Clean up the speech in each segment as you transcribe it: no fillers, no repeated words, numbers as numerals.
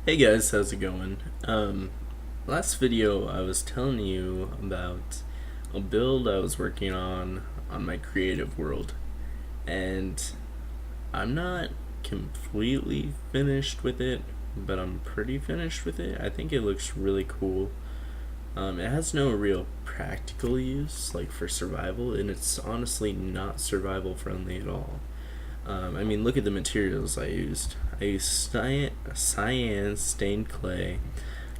Hey guys, how's it going? Last video I was telling you about a build I was working on my creative world, and I'm not completely finished with it, but I'm pretty finished with it. I think it looks really cool. It has no real practical use, like for survival, and it's honestly not survival friendly at all. I mean, look at the materials I used. I used cyan stained clay,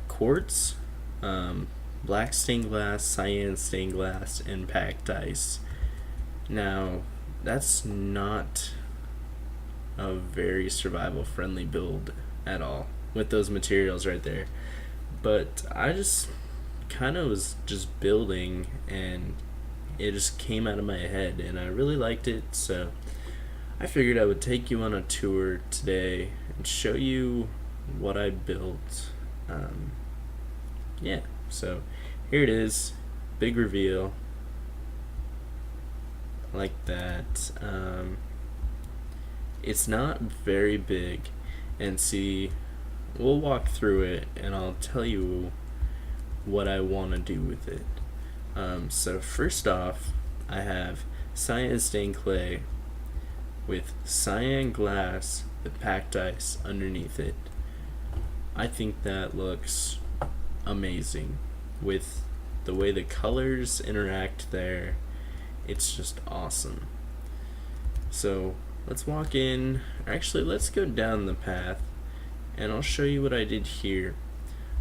quartz, black stained glass, cyan stained glass, and packed ice. Now, that's not a very survival friendly build at all with those materials right there. But I just kind of was just building and it just came out of my head and I really liked it, so I figured I would take you on a tour today and show you what I built. Um, yeah, so here it is, big reveal, like that. It's not very big, and see, we'll walk through it and I'll tell you what I want to do with it. So, first off, I have cyan stained clay with cyan glass with packed ice underneath it. I think that looks amazing with the way the colors interact there. It's just awesome. So let's walk in. Actually, let's go down the path and I'll show you what I did here.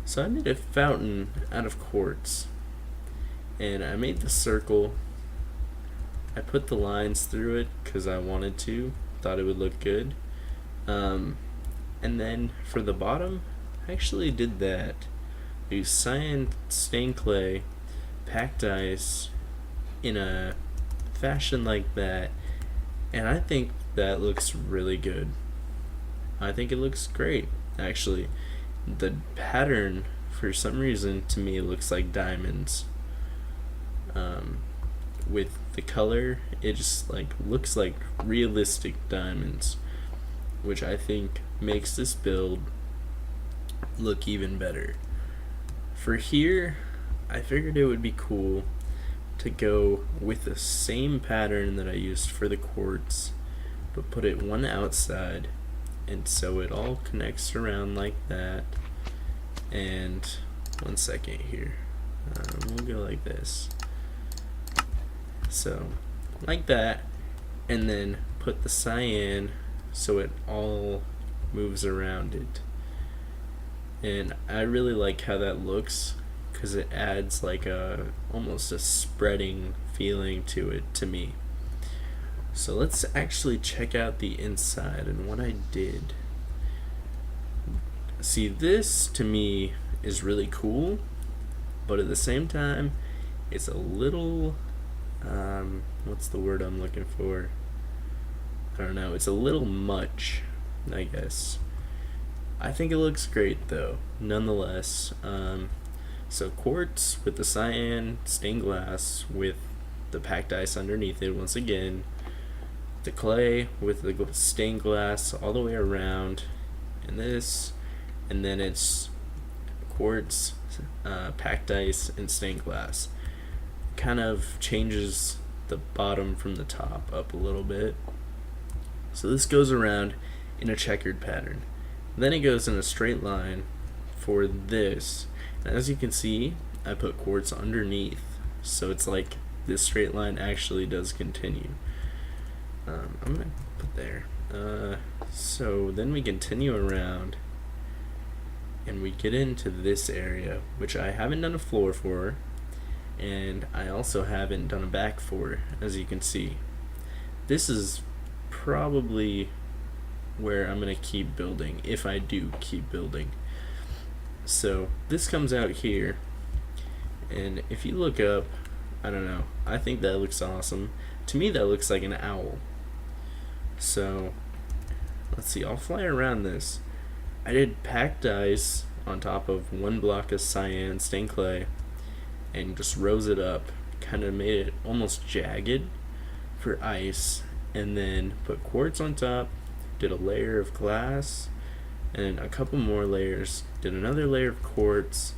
So I made a fountain out of quartz and I made the circle. I put the lines through it because I wanted to, thought it would look good. And then for the bottom, I actually did that. I used cyan stained clay, packed ice in a fashion like that, and I think that looks really good. I think it looks great, actually. The pattern, for some reason, to me looks like diamonds. With the color, it just like looks like realistic diamonds, which I think makes this build look even better. For here, I figured it would be cool to go with the same pattern that I used for the quartz, but put it one outside, and so it all connects around like that. And one second here, we'll go like this. So, like that, and then put the cyan so it all moves around it. And I really like how that looks because it adds like a almost a spreading feeling to it to me. So let's actually check out the inside and what I did. See, this to me is really cool, but at the same time, it's a little what's the word I'm looking for? I don't know. It's a little much, I guess. I think it looks great though, nonetheless. So quartz with the cyan stained glass with the packed ice underneath it once again. The clay with the stained glass all the way around, and this, and then it's quartz, packed ice, and stained glass. Kind of changes the bottom from the top up a little bit. So this goes around in a checkered pattern. Then it goes in a straight line for this. And as you can see, I put quartz underneath. So it's like this straight line actually does continue. I'm going to put there. So then we continue around and we get into this area, which I haven't done a floor for. And I also haven't done a back for, as you can see. This is probably where I'm going to keep building, if I do keep building. So this comes out here, and if you look up, I don't know, I think that looks awesome. To me that looks like an owl. So let's see, I'll fly around this. I did packed ice on top of one block of cyan stained clay and just rose it up, kind of made it almost jagged for ice, and then put quartz on top, did a layer of glass, and a couple more layers. Did another layer of quartz,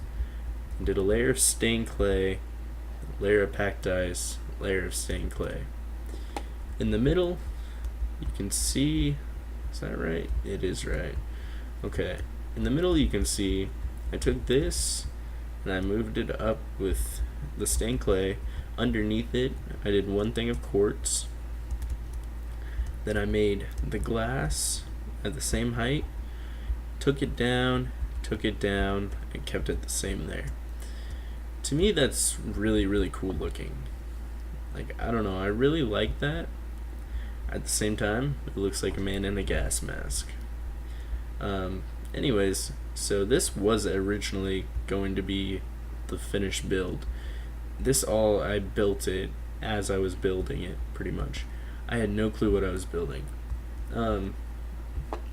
did a layer of stained clay, layer of packed ice, layer of stained clay. In the middle, you can see, is that right? It is right. Okay, in the middle you can see I took this and I moved it up with the stained clay. Underneath it, I did one thing of quartz. Then I made the glass at the same height, took it down, and kept it the same there. To me, that's really, really cool looking. Like, I don't know, I really like that. At the same time, it looks like a man in a gas mask. Anyways, so this was originally going to be the finished build. I built it as I was building it, pretty much. I had no clue what I was building.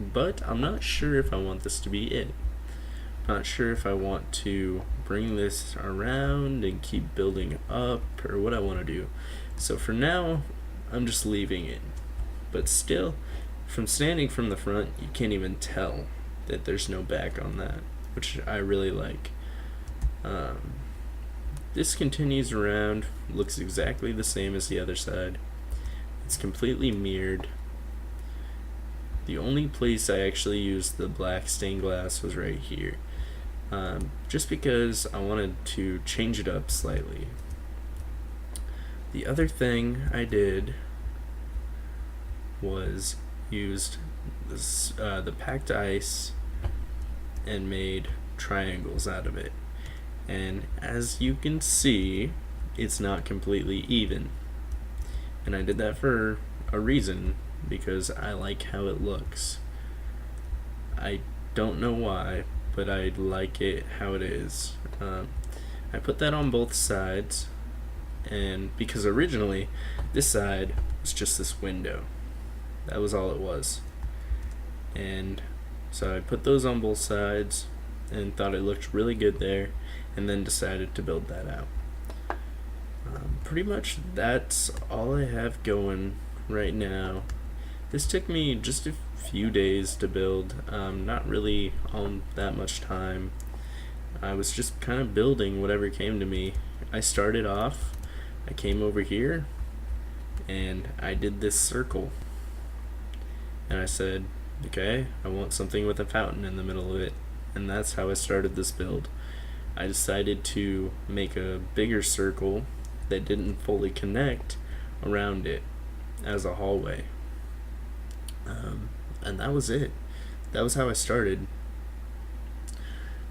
But I'm not sure if I want this to be it. Not sure if I want to bring this around and keep building up or what I want to do. So for now, I'm just leaving it. But still, from standing from the front, you can't even tell that there's no back on that, which I really like. This continues around, looks exactly the same as the other side. It's completely mirrored. The only place I actually used the black stained glass was right here, just because I wanted to change it up slightly. The other thing I did was used this, the packed ice and made triangles out of it. And as you can see, it's not completely even. And I did that for a reason, because I like how it looks. I don't know why, but I like it how it is. I put that on both sides, and because originally this side was just this window. That was all it was. And so I put those on both sides and thought it looked really good there, and then decided to build that out. Pretty much that's all I have going right now. This took me just a few days to build, not really on that much time. I was just kind of building whatever came to me. I started off, I came over here, and I did this circle. And I said, okay, I want something with a fountain in the middle of it. And that's how I started this build. I decided to make a bigger circle that didn't fully connect around it as a hallway. And that was it. That was how I started.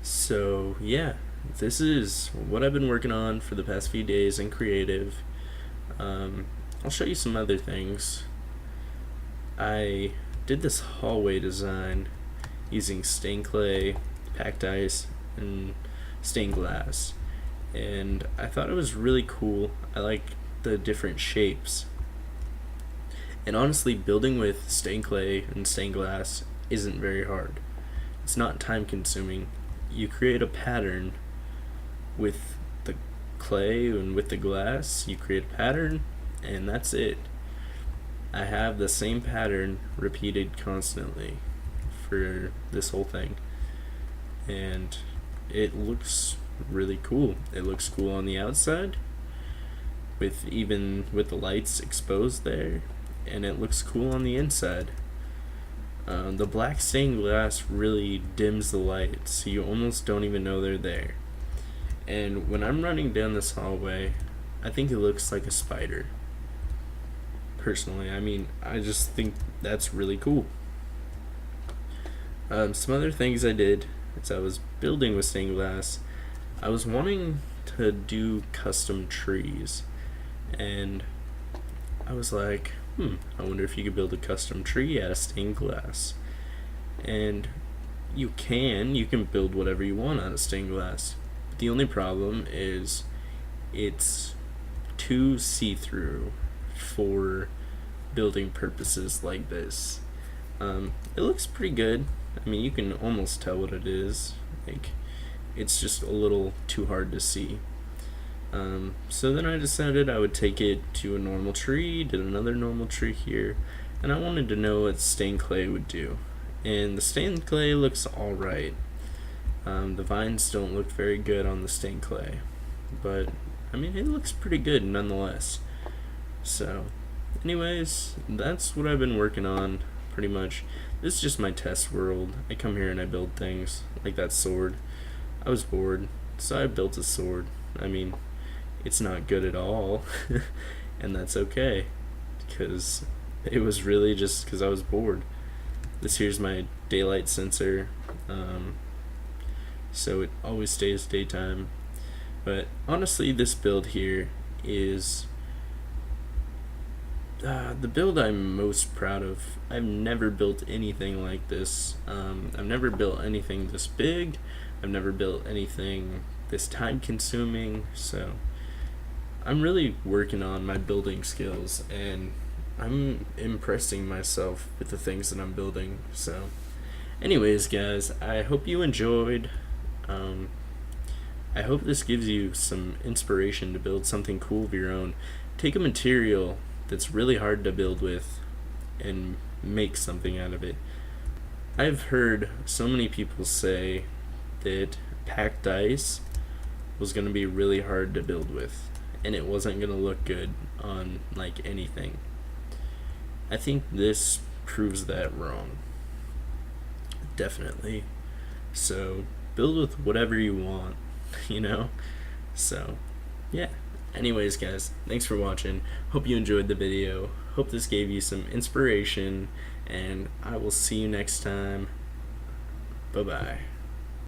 So yeah, this is what I've been working on for the past few days in creative. I'll show you some other things. I did this hallway design using stained clay, packed ice, and stained glass, and I thought it was really cool. I like the different shapes, and honestly, building with stained clay and stained glass isn't very hard. It's not time consuming. You create a pattern with the clay and with the glass, you create a pattern, and that's it. I have the same pattern repeated constantly for this whole thing, and it looks really cool. It looks cool on the outside, with the lights exposed there, and it looks cool on the inside. The black stained glass really dims the light, so you almost don't even know they're there. And when I'm running down this hallway, I think it looks like a spider. Personally, I mean, I just think that's really cool. Some other things I did as I was building with stained glass, I was wanting to do custom trees, and I was like, I wonder if you could build a custom tree out of stained glass. And you can build whatever you want out of stained glass. But the only problem is it's too see-through for building purposes like this. It looks pretty good. I mean, you can almost tell what it is. Like, it's just a little too hard to see. So then I decided I would take it to a normal tree, did another normal tree here, and I wanted to know what stained clay would do. and the stained clay looks alright. The vines don't look very good on the stained clay, but I mean, it looks pretty good nonetheless. So, anyways, that's what I've been working on pretty much. This is just my test world. I come here and I build things, like that sword. I was bored, so I built a sword. I mean, it's not good at all, and that's okay, because it was really just because I was bored. This here's my daylight sensor, so it always stays daytime. But honestly, this build here is the build I'm most proud of. I've never built anything like this. I've never built anything this big. I've never built anything this time consuming. So I'm really working on my building skills, and I'm impressing myself with the things that I'm building. So anyways, guys, I hope you enjoyed. I hope this gives you some inspiration to build something cool of your own. Take a material that's really hard to build with and make something out of it. I've heard so many people say that packed ice was going to be really hard to build with, and it wasn't going to look good on like anything. I think this proves that wrong. Definitely. So build with whatever you want, you know? So, yeah. Anyways, guys, thanks for watching. Hope you enjoyed the video. Hope this gave you some inspiration, and I will see you next time. Bye-bye.